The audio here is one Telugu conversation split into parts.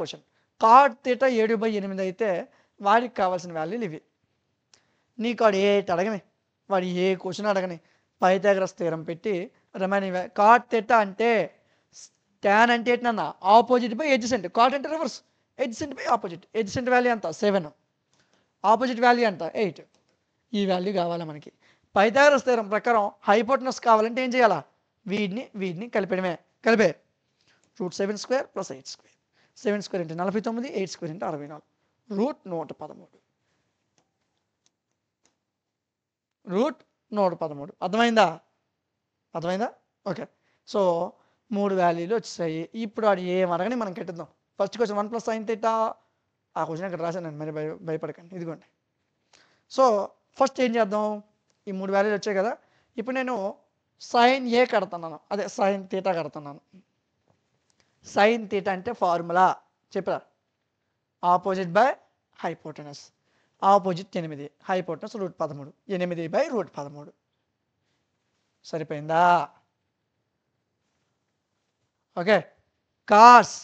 క్వశ్చన్. కాట్ తీటా 7/8 అయితే వాడికి కావాల్సిన వాల్యూలు ఇవి. నీకు వాడు అడగని, వాడు ఏ క్వశ్చన్ అడగని, పైథాగరస్ థీరం పెట్టి రిమైనింగ్ కాట్ తీటా అంటే ట్యాన్ అంటే ఏంటన్నా ఆపోజిట్ బై ఎడ్జసెంట్. కాట్ అంటే reverse, adjacent by opposite. Adjacent value ఎంత 7, ఆపోజిట్ వాల్యూ ఎంత 8. ఈ వాల్యూ కావాలి మనకి. పైథాగరస్ థీరం ప్రకారం హైపోటనస్ కావాలంటే ఏం చేయాలా, వీడిని కలిపే √7² + 8². 7² అంటే 49, 8² అంటే 64, √113. అర్థమైందా? ఓకే. సో 3 వాల్యూలు వచ్చాయి. ఇప్పుడు వాడు ఏం అడగని మనం కట్టిద్దాం. First question 1 + sin θ. ఆ క్వశ్చన్ ఇక్కడ రాశాను, మరి భయపడకండి, ఇదిగోండి. సో ఫస్ట్ ఏం చేద్దాం, ఈ 3 వాల్యూలు వచ్చాయి కదా. ఇప్పుడు నేను sin A కడుతున్నాను, అదే sin θ కడుతున్నాను. sin θ అంటే ఫార్ములా చెప్పరా, opposite by hypotenuse. Opposite 8, hypotenuse √13, 8/√13. సరిపోయిందా? ఓకే. కాస్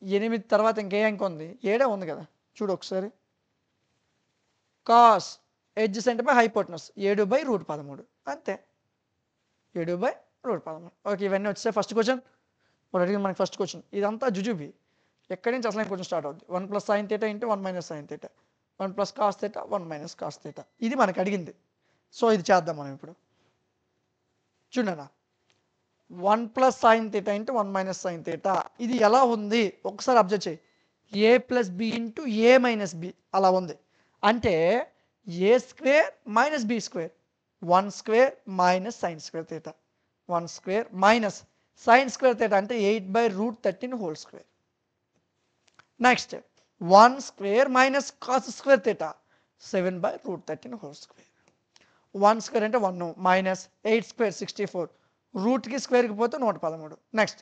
8 తర్వాత ఇంకే అంక ఉంది, 7 ఉంది కదా, చూడు ఒకసారి. కాస్ ఎడ్జసెంట్ బై హైపోటనస్ 7/√13, అంతే, 7/√13. ఓకే, ఇవన్నీ వచ్చాయి. ఫస్ట్ క్వశ్చన్ ఇప్పుడు అడిగింది మనకి. ఫస్ట్ క్వశ్చన్ ఇదంతా జుజుబి. ఎక్కడి నుంచి అసలు క్వశ్చన్ స్టార్ట్ అవుతుంది. 1 + sin θ × 1 - sin θ, 1 + cos θ, 1 - cos θ. ఇది మనకి అడిగింది. సో ఇది చేద్దాం మనం ఇప్పుడు. చూడన్నా, 1 + sin θ × 1 - sin θ ఇది ఎలా ఉంది ఒకసారి అబ్జర్వ్ చేయి. a + b × a - b అలా ఉంది. అంటే a² - b², 1² - sin² θ, 1² - sin² θ అంటే 8/√13². Next 1² - cos² θ 7/√13². 1² అంటే 1 మైనస్ 8² 64, రూట్కి స్క్వేర్కి పోతే 113. నెక్స్ట్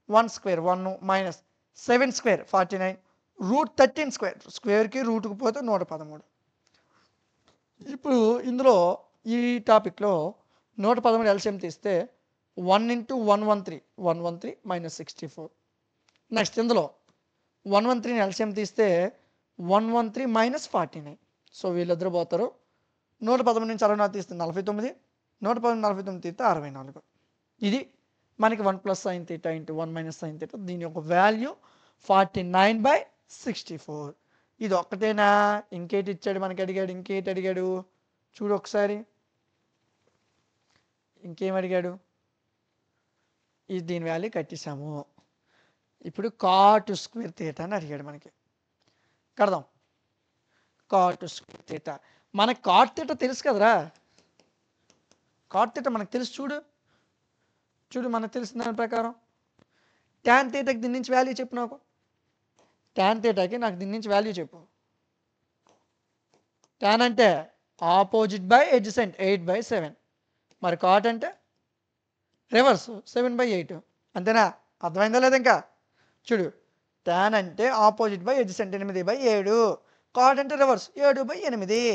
1² 1 మైనస్ 7² 49, √13² స్క్వేర్కి రూట్కి పోతే 113. ఇప్పుడు ఇందులో ఈ టాపిక్లో 113 ఎల్సిఎం తీస్తే 1 × 113, 113 - 64. నెక్స్ట్ ఇందులో 113 ఎల్సిఎం తీస్తే 113 - 49. సో వీళ్ళిద్దరు పోతారు. 113 నుంచి 64 తీస్తే 49, 113 49 తీస్తే 64. ఇది మనకి 1 + sin θ × 1 - sin θ. దీని యొక్క వాల్యూ 49/64. ఇది ఒక్కటేనా, ఇంకేటి ఇచ్చాడు మనకి, ఇంకేటి అడిగాడు చూడు ఒకసారి. ఇంకేం అడిగాడు, ఇది దీని వాల్యూ కట్టేసాము. ఇప్పుడు cot² θ అని అడిగాడు మనకి. కడదాం. cot² θ మనకి cot θ తెలుసు కదరా. cot θ మనకు తెలుసు. చూడు మనకు తెలిసిన దాని ప్రకారం tan θకి దీని నుంచి వాల్యూ చెప్పు నాకు. tan θకి నాకు దీని నుంచి వాల్యూ చెప్పు. tan అంటే ఆపోజిట్ బై ఎడ్జసెంట్ 8/7, మరి cot అంటే రివర్స్ 7/8. అంతేనా? అర్థమైందా లేదా? ఇంకా చూడు, tan అంటే ఆపోజిట్ బై ఎడ్జసెంట్ 8/7, cot అంటే రివర్స్ 7/8.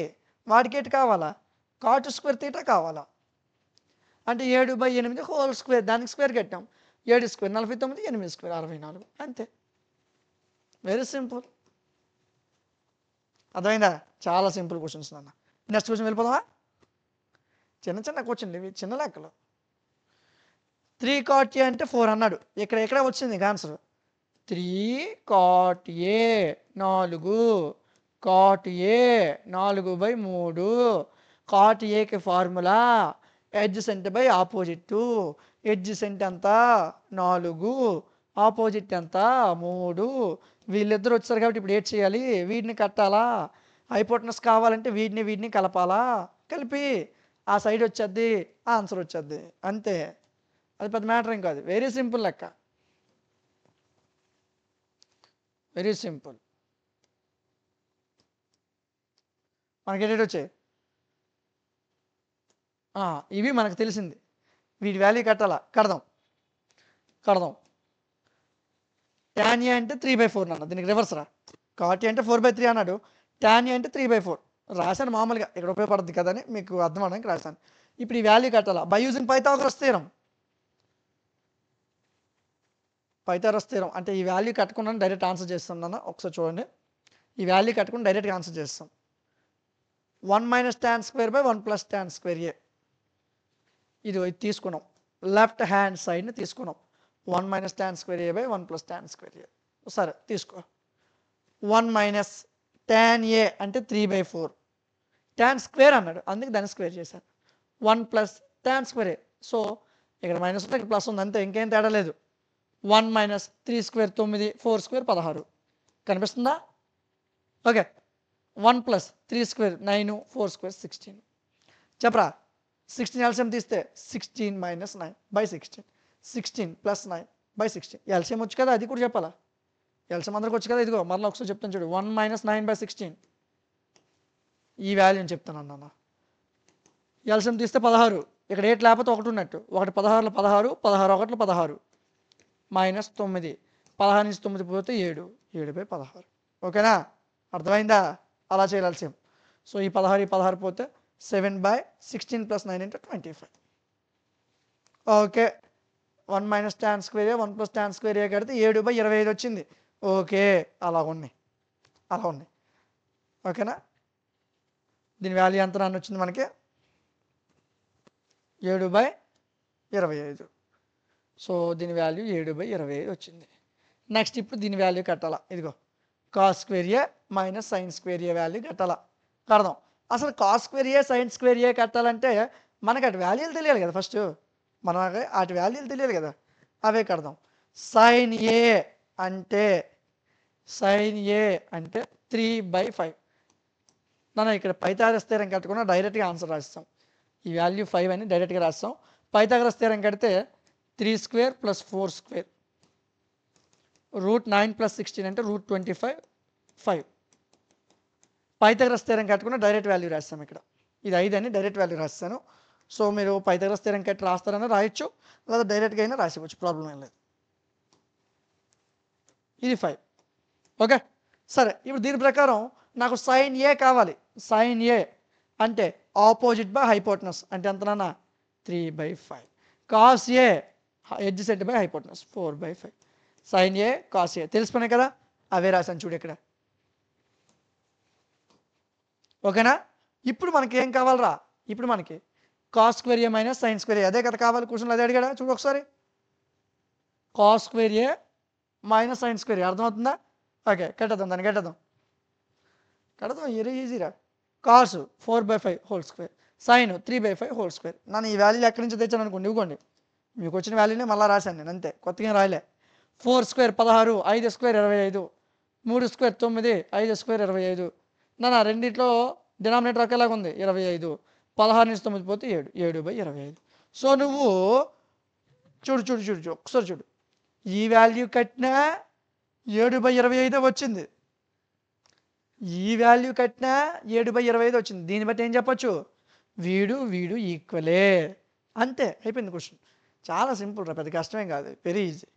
వాడికి ఏంటి కావాలా, cot² θ కావాలా. అంటే 7/8² దానికి స్క్వేర్ కట్టాం. 7² 49, 8² 64, అంతే. Very simple. అర్థమైందా? చాలా సింపుల్ క్వశ్చన్స్ నాన్న. నెక్స్ట్ క్వశ్చన్ వెళ్ళిపోదామా? చిన్న క్వశ్చన్ ఇవి, చిన్న లెక్కలు. 3 cot A అంటే 4 అన్నాడు. ఇక్కడ వచ్చింది answer. 3 cot A 4, cot A 4/3. cot Aకి formula adjacent by opposite. Adjacent ఎంత 4, ఆపోజిట్ ఎంత 3. వీళ్ళిద్దరు వచ్చారు కాబట్టి ఇప్పుడు ఏం చేయాలి, వీడిని కట్టాలా. హైపోటనస్ కావాలంటే వీడిని కలపాలా. కలిపి ఆ సైడ్ వచ్చేద్ది, ఆన్సర్ వచ్చేద్ది, అంతే. అది పెద్ద మ్యాటర్ ఏం కాదు. వెరీ సింపుల్ లెక్క, వెరీ సింపుల్. మనకి ఏంటి వచ్చాయి, ఇవి మనకు తెలిసింది. వీటి వాల్యూ కట్టాలా. కడదాం. tan A అంటే 3/4 అన్న, దీనికి రివర్స్ రా. cot A అంటే 4/3 అన్నాడు, tan A అంటే 3/4 రాశాను. మామూలుగా ఇక్కడ ఉపయోగపడుతుంది కదా అని మీకు అర్థం అవడానికి రాశాను. ఇప్పుడు ఈ వాల్యూ కట్టాలా by using Pythagoras theorem. Pythagoras theorem అంటే ఈ వాల్యూ కట్టకుండా డైరెక్ట్ ఆన్సర్ చేస్తున్నాను. ఒకసారి చూడండి. ఈ వాల్యూ కట్టకుండా డైరెక్ట్గా ఆన్సర్ చేస్తాం. 1 minus tan square by 1 plus tan square A. ఇది తీసుకున్నాం. లెఫ్ట్ హ్యాండ్ సైడ్ని తీసుకున్నాం. 1 minus tan square A by 1 plus tan square A. సరే తీసుకో. 1 మైనస్ tan ఏ అంటే 3/4. tan స్క్వేర్ అన్నాడు, అందుకే దాన్ని స్క్వేర్ చేశాను. 1 ప్లస్ tan స్క్వేర్ ఏ. సో ఇక్కడ మైనస్ ఉంది, ఇక్కడ ప్లస్ ఉంది, అంతే, ఇంకేం తేడా లేదు. 1 మైనస్ 3 స్క్వేర్ 9, 4 స్క్వేర్ 16. కనిపిస్తుందా? ఓకే. 1 plus 3 square 9, 4 square 16. చెప్పరా? 16 ఎల్సిఎం తీస్తే 16 మైనస్ 9/16. 16 ప్లస్ 9/16. ఎల్సిఎం వచ్చు కదా, అది కూడా చెప్పాలా? ఎల్సిఎం అందరికి వచ్చు కదా. ఇదిగో మరలా ఒకసారి చెప్తాను చూడు. 1 మైనస్ 9/16 ఈ వాల్యూని చెప్తాను అన్న. ఎల్సిఎం తీస్తే 16. ఇక్కడ 8 లేకపోతే 1 ఉన్నట్టు. 1 16లో 16, 16 1లో 16 మైనస్ 9. 16 నుంచి 9 పోతే 7, 7/16. ఓకేనా? అర్థమైందా? అలా చేయాలి ఎల్సిఎం. సో ఈ 16 ఈ 16 పోతే 7/16 ప్లస్ 9 into 25. Okay. 1 minus tan square A 1 plus tan square A కడితే 7/25 వచ్చింది. ఓకే, అలా ఉన్నాయి. ఓకేనా? దీని వాల్యూ ఎంత అని వచ్చింది మనకి? 7/25. సో దీని వాల్యూ 7/25 వచ్చింది. నెక్స్ట్ ఇప్పుడు దీని వాల్యూ కట్టాలా. ఇదిగో cos square A minus sine square A value కట్టాలా. కడదాం. అసలు కాస్ స్క్వేర్ ఏ సైన్ స్క్వేర్ ఏ కట్టాలంటే మనకి అటు వాల్యూలు తెలియాలి కదా. ఫస్ట్ మనకి అటు వాల్యూలు తెలియాలి కదా, అవే కడదాం. సైన్ ఏ అంటే 3/5. మనం ఇక్కడ పైథాగరస్ థీరం కట్టుకున్నా డైరెక్ట్గా ఆన్సర్ రాస్తాం. ఈ వాల్యూ 5 అని డైరెక్ట్గా రాస్తాం. పైథాగరస్ థీరం కడితే 3 స్క్వేర్ ప్లస్ 4 స్క్వేర్ √9 ప్లస్ 16 అంటే √25 5. పైథాగరస్ థీరం కట్టుకున్న డైరెక్ట్ వాల్యూ రాస్తాం. ఇక్కడ ఇది 5 అని డైరెక్ట్ వాల్యూ రాస్తాను. సో మీరు పైథాగరస్ థీరం కట్టి రాస్తారని రాయొచ్చు, లేదా డైరెక్ట్గా అయినా రాసివచ్చు, ప్రాబ్లం ఏం లేదు. ఇది 5. ఓకే. సరే, ఇప్పుడు దీని ప్రకారం నాకు సైన్ ఏ కావాలి. సైన్ ఏ అంటే ఆపోజిట్ బై హైపోటనస్ అంటే ఎంతనన్నా 3/5. Cos A adjacent by hypotenuse 4/5. Sine A cos A తెలిసిపోయినాయి కదా, అవే రాశాను చూడు ఇక్కడ. ఓకేనా? ఇప్పుడు మనకి ఏం కావాలరా? ఇప్పుడు మనకి cos square A minus sine square A, అదే కదా కావాలి. క్వశ్చన్లో అదే అడిగాడా చూడు ఒకసారి. Cos square A minus sine square A, అర్థమవుతుందా? ఓకే, కట్టేద్దాం, దాన్ని కట్టేద్దాం. వెరీ ఈజీరా. Cos 4/5 whole square, sine 3/5 whole square. నన్ను ఈ వాల్యూలు ఎక్కడి నుంచి తెచ్చాను అనుకోండి, ఇవ్వండి. మీకు వచ్చిన వాల్యూనే మళ్ళీ రాశాను నేను, అంతే, కొత్తగా రాయలే. 4 స్క్వేర్ 16, 5 స్క్వేర్ 25, 3 స్క్వేర్ 9, 5 స్క్వేర్ 25. నా రెండిట్లో డినామినేటర్ ఒకేలాగా ఉంది 25. 16 నుంచి 9 పోతే 7, 7/25. సో నువ్వు చూడు ఒకసారి చూడు. ఈ వాల్యూ కట్టినా 7/25 వచ్చింది, ఈ వాల్యూ కట్టినా 7/25 వచ్చింది. దీన్ని బట్టి ఏం చెప్పచ్చు? వీడు ఈక్వలే. అంతే, అయిపోయింది క్వశ్చన్. చాలా సింపుల్ రా, పెద్ద కష్టమేం కాదు, వెరీ ఈజీ.